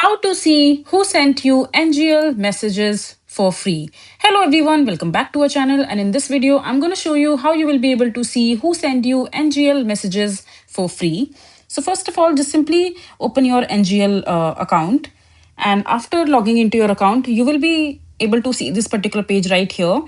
How to see who sent you NGL messages for free. Hello everyone, welcome back to our channel, and in this video I'm going to show you how you will be able to see who sent you NGL messages for free. So first of all, just simply open your NGL account, and after logging into your account you will be able to see this particular page right here.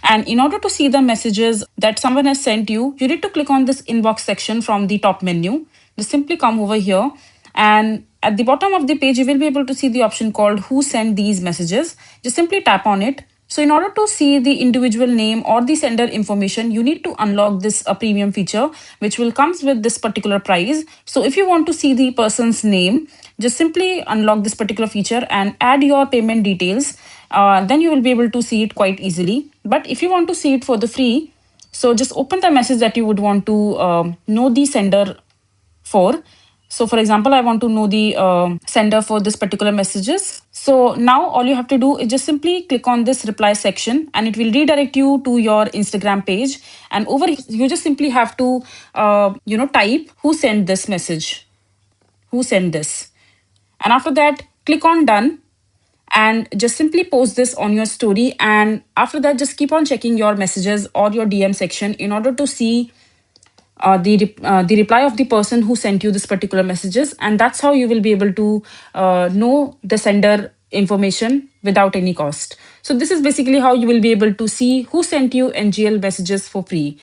And in order to see the messages that someone has sent you, you need to click on this inbox section from the top menu. Just simply come over here, and at the bottom of the page you will be able to see the option called who sent these messages. Just simply tap on it. So in order to see the individual name or the sender information, you need to unlock this premium feature, which will comes with this particular price. So if you want to see the person's name, just simply unlock this particular feature and add your payment details. Then you will be able to see it quite easily. But if you want to see it for the free, so just open the message that you would want to know the sender for. So for example, I want to know the sender for this particular messages. So now all you have to do is just simply click on this reply section, and it will redirect you to your Instagram page. And over here, you just simply have to, type who sent this message, who sent this. And after that, click on done and just simply post this on your story. And after that, just keep on checking your messages or your DM section in order to see the reply of the person who sent you this particular messages, and that's how you will be able to know the sender information without any cost. So this is basically how you will be able to see who sent you NGL messages for free.